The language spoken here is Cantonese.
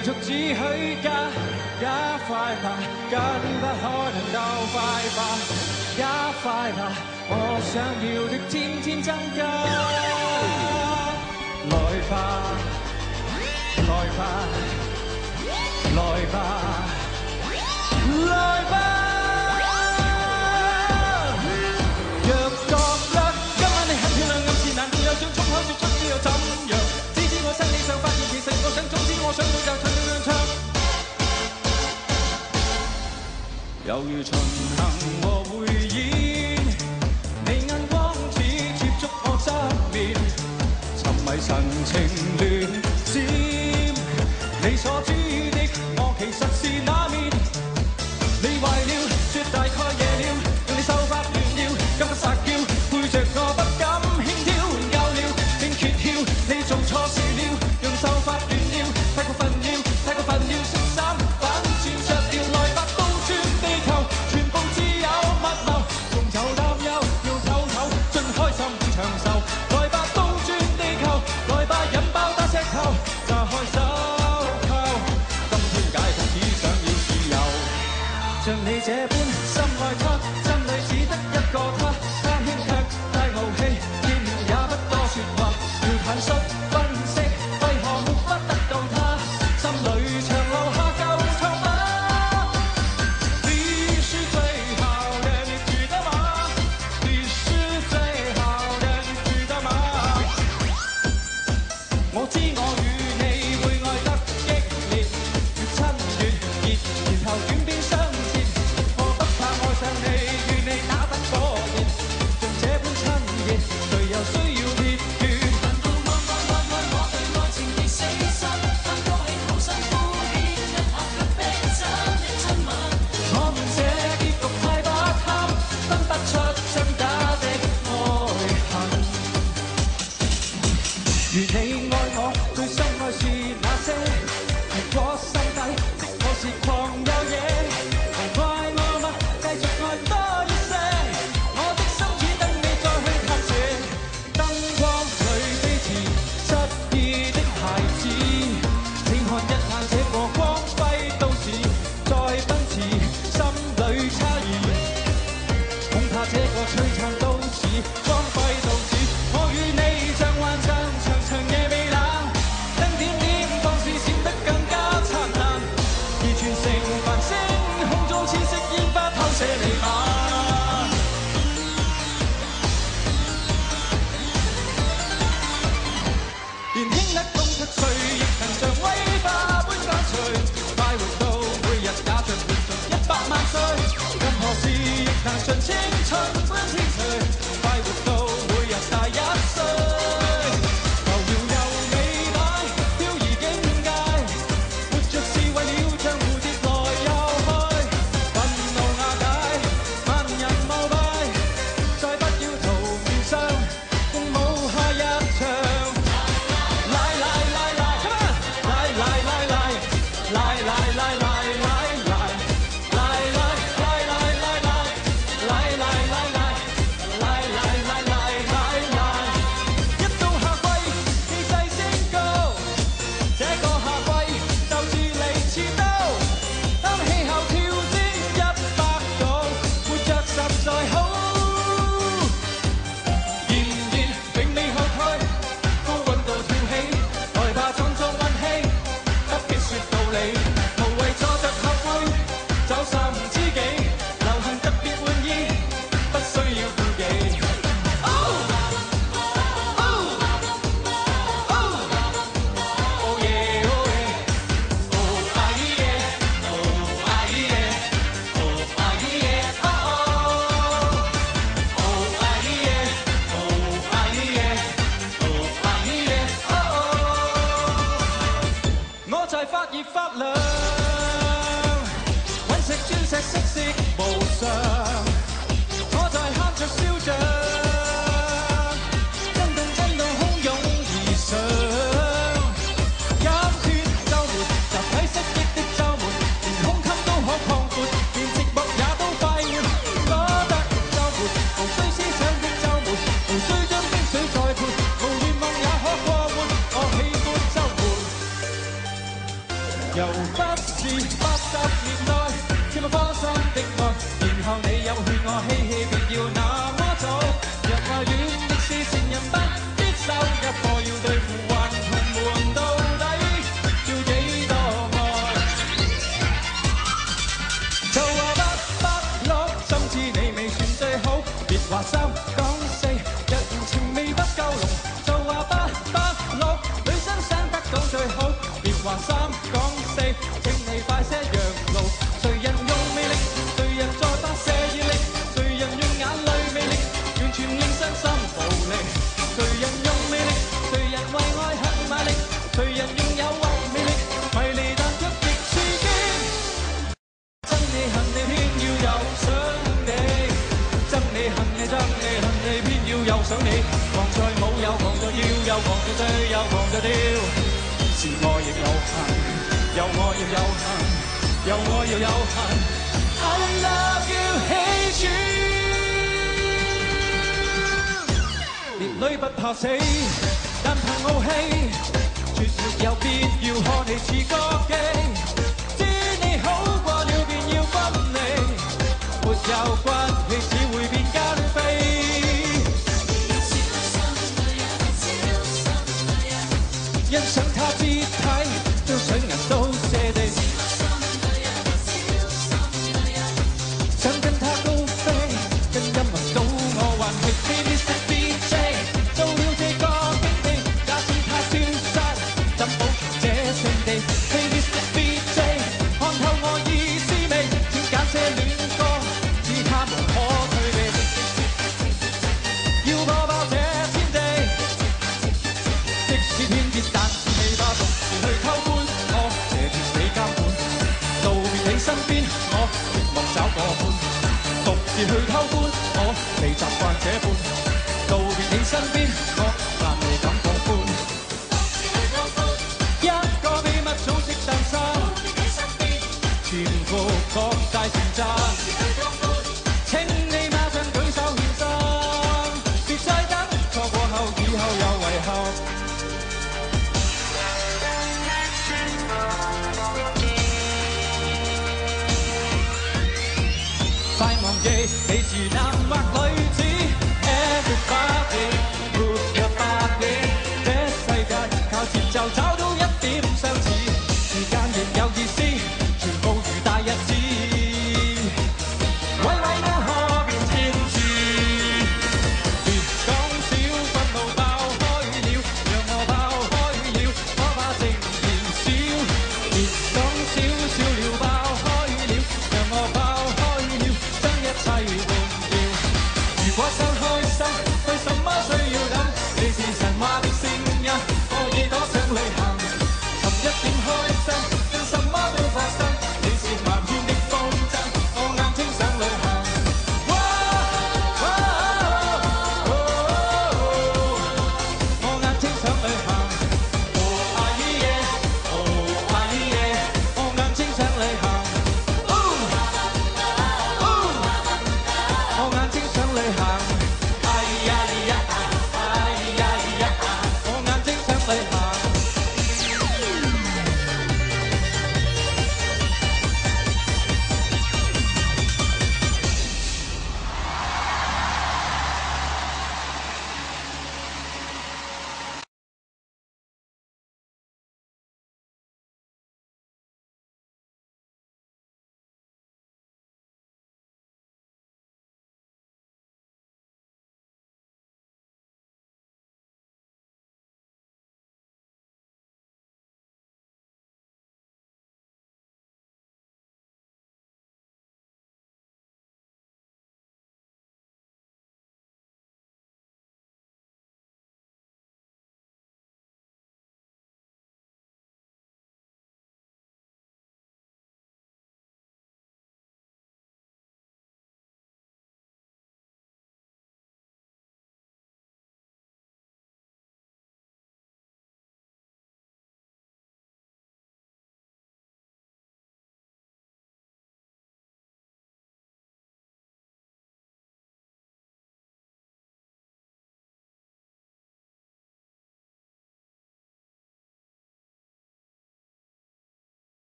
要逐只許加快吧，更不可能夠快吧，加快吧，我想要的天天增加。來吧，來吧，來吧，來吧。若覺得今晚你很漂亮，暗示難道有種衝口說出之又怎樣？只知我心理上發現，其實我想，總之我想到就唱唱唱。猶如巡行和匯演，你眼光只接觸我側面，沉迷神情亂閃。你所知的我其實是那面？你壞了，說大概夜了，讓你秀髮亂了，今日撒嬌，配着我不敢輕佻，夠了，竟揭曉，你做錯事了，讓秀髮亂了，太過分了，太過分了，色衫反轉着了，來吧，倒轉地球，全部只有物流，仲有擔憂要唞唞，盡開心長壽，來吧，倒轉地球，來吧，引爆大石頭。話三講四，若然情味不夠濃，就話不六，女生生得講最好，別話三講四，請你快些讓路。誰人用魅力，誰人再發射熱力，誰人用眼淚魅力，完全令傷心無力。誰人用魅力，誰人為愛很賣力，誰人用誘惑魅力，迷離但卻極刺激。憎你恨你偏要有想你，憎你恨你憎你恨你偏要有想你，狂在舞又狂在跳，又狂在醉又狂在跳，是愛亦有恨，有愛亦有恨，有愛又有恨。I love you, hate you， 烈女不怕死，但憑傲氣，絕沒有必要看你似歌姬。知你好過了便要分離，沒有骨氣只會變奸妃。欣賞他肢體，將水銀都瀉地，想跟他高飛，跟音樂到我還係 Baby Step DJ， 做了這個經理，假使他消失，怎保存這勝地 ？Baby Step DJ， 看透我意思未？請揀些戀歌，使他無可退避，要破爆這天地。即使天結，但是未怕獨自去偷歡，我謝絕你監管，道別你身邊，我絕望找個伴。獨自去偷歡，我未習慣這般。道別你身邊，我